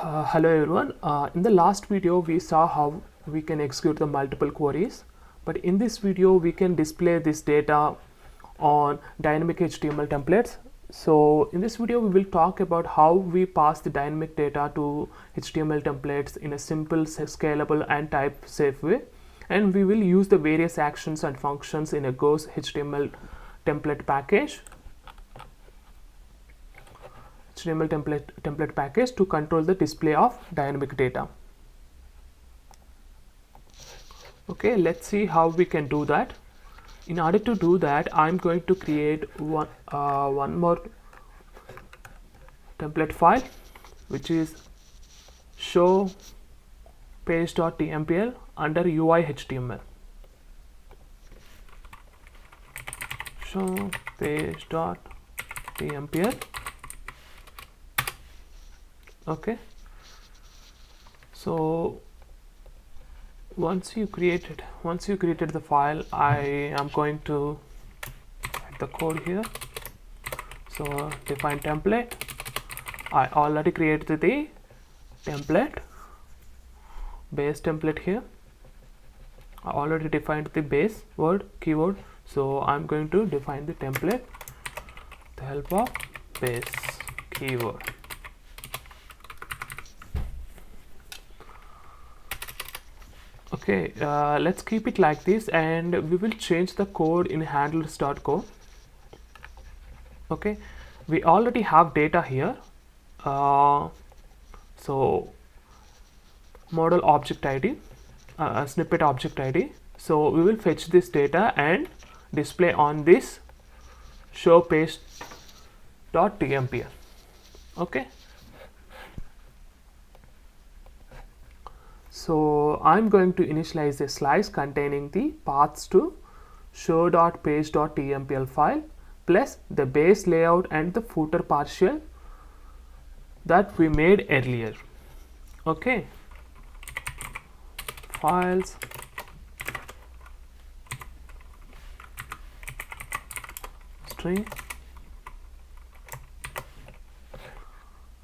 Hello everyone. In the last video we saw how we can execute the multiple queries, but in this video we can display this data on dynamic HTML templates. So in this video we will talk about how we pass the dynamic data to HTML templates in a simple, scalable and type safe way, and we will use the various actions and functions in a Go's HTML template package to control the display of dynamic data. Okay, let's see how we can do that. In order to do that, I'm going to create one more template file, which is show page.tmpl under UI HTML. Show page.tmpl. Okay, so once you created the file, I am going to write the code here. So define template. I already created the template, base template here. I already defined the base keyword, so I'm going to define the template with the help of base keyword. Okay, let's keep it like this, and we will change the code in handlers.co. Okay, we already have data here, so model object ID, snippet object ID. So we will fetch this data and display on this show page.tmpl. okay, so I'm going to initialize a slice containing the paths to show.page.tmpl file plus the base layout and the footer partial that we made earlier. Okay, files, string.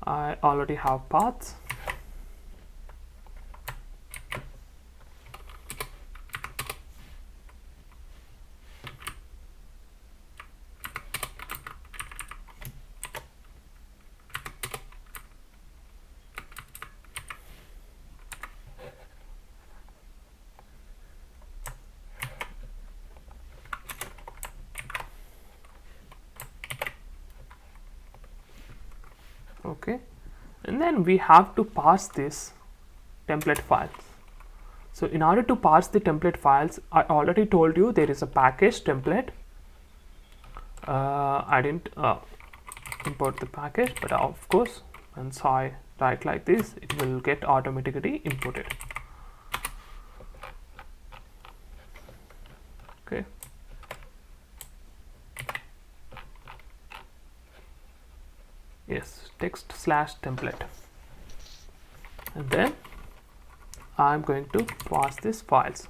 I already have paths. Okay, and then we have to parse this template files. So in order to parse the template files, I already told you there is a package template. I didn't import the package, but of course once I write like this, it will get automatically imported. Okay, yes, text/template, and then I'm going to pass these files.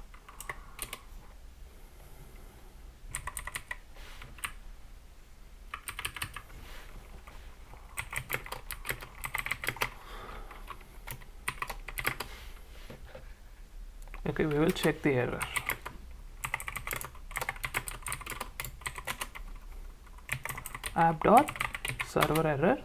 Okay, we will check the error. app.server error.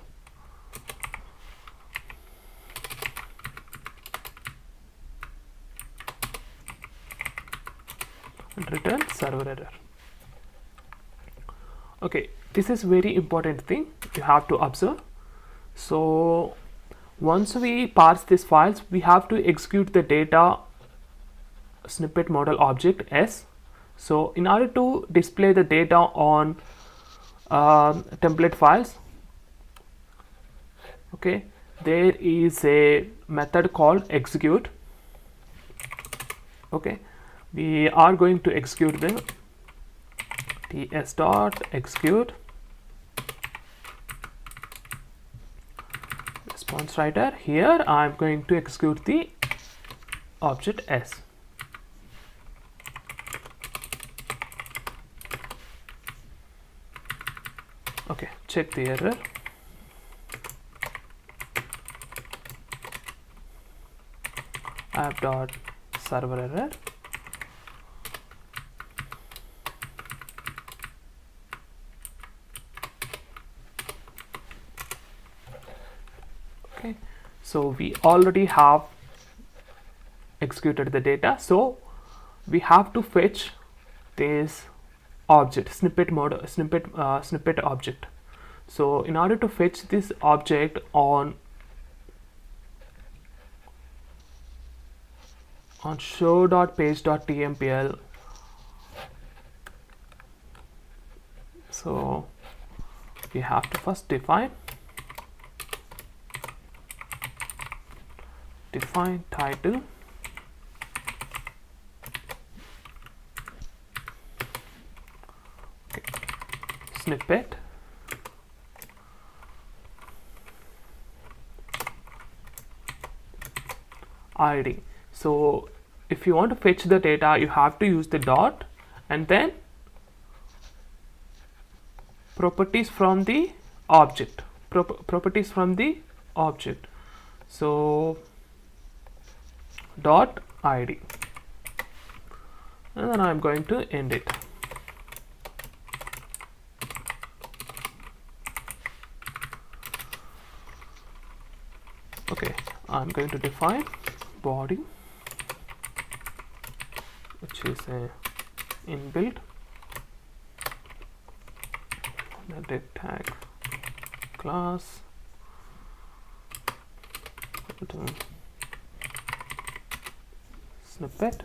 And return server error. Okay, this is very important thing you have to observe. So once we parse these files, we have to execute the data snippet model object S. So in order to display the data on template files, okay, there is a method called execute. Okay, we are going to execute the ts.execute response writer. Here I'm going to execute the object S. Okay, check the error. app.server error. Okay, so we already have executed the data, so we have to fetch this object, snippet object. So in order to fetch this object on show.page.tmpl, so we have to first define title, okay, snippet, ID. So if you want to fetch the data, you have to use the dot and then properties from the object, properties from the object. So dot ID, and then I'm going to end it. Okay, I'm going to define body, which is a inbuilt, the div tag class, snippet,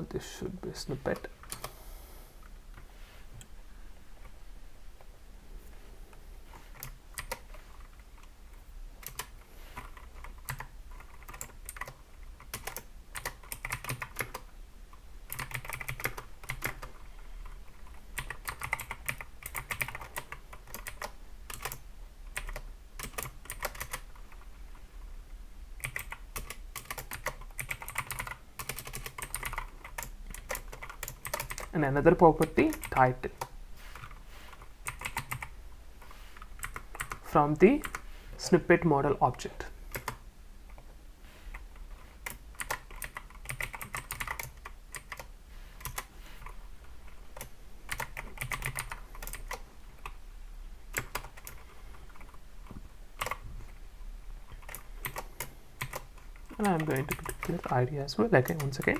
this should be snippet. And another property, title, from the snippet model object. And I'm going to declare ID as well, again, once again.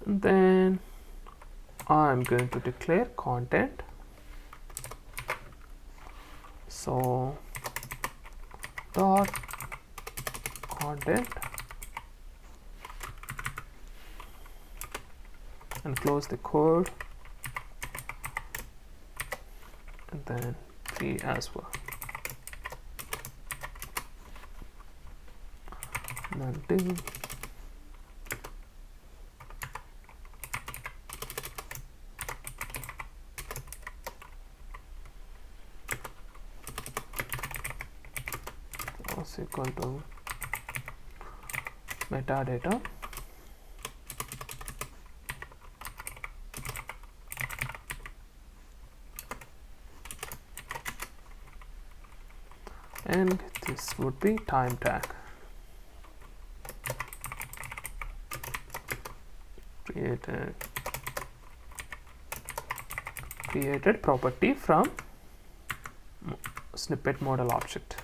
And then I'm going to declare content. So dot content and close the code, and then 3 as well. And then div is equal to metadata, and this would be time tag. Created property from snippet model object.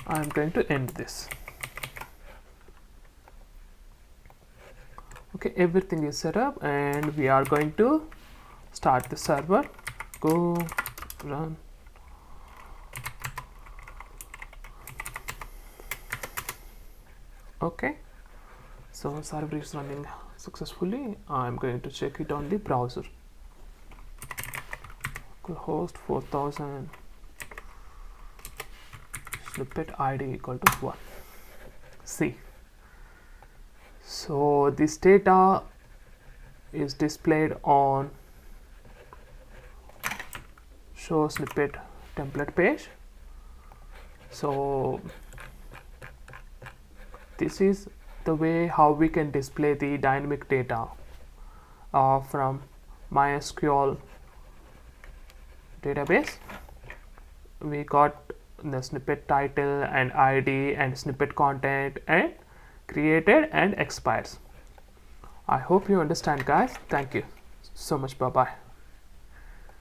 I'm going to end this. Okay, everything is set up and we are going to start the server. Go run. Okay, so server is running successfully. I'm going to check it on the browser. Host 4000 snippet id equal to 1. See, so this data is displayed on show snippet template page. So this is the way how we can display the dynamic data from MySQL database. We got the snippet title and ID and snippet content and created and expires. I hope you understand, guys. Thank you so much. Bye bye.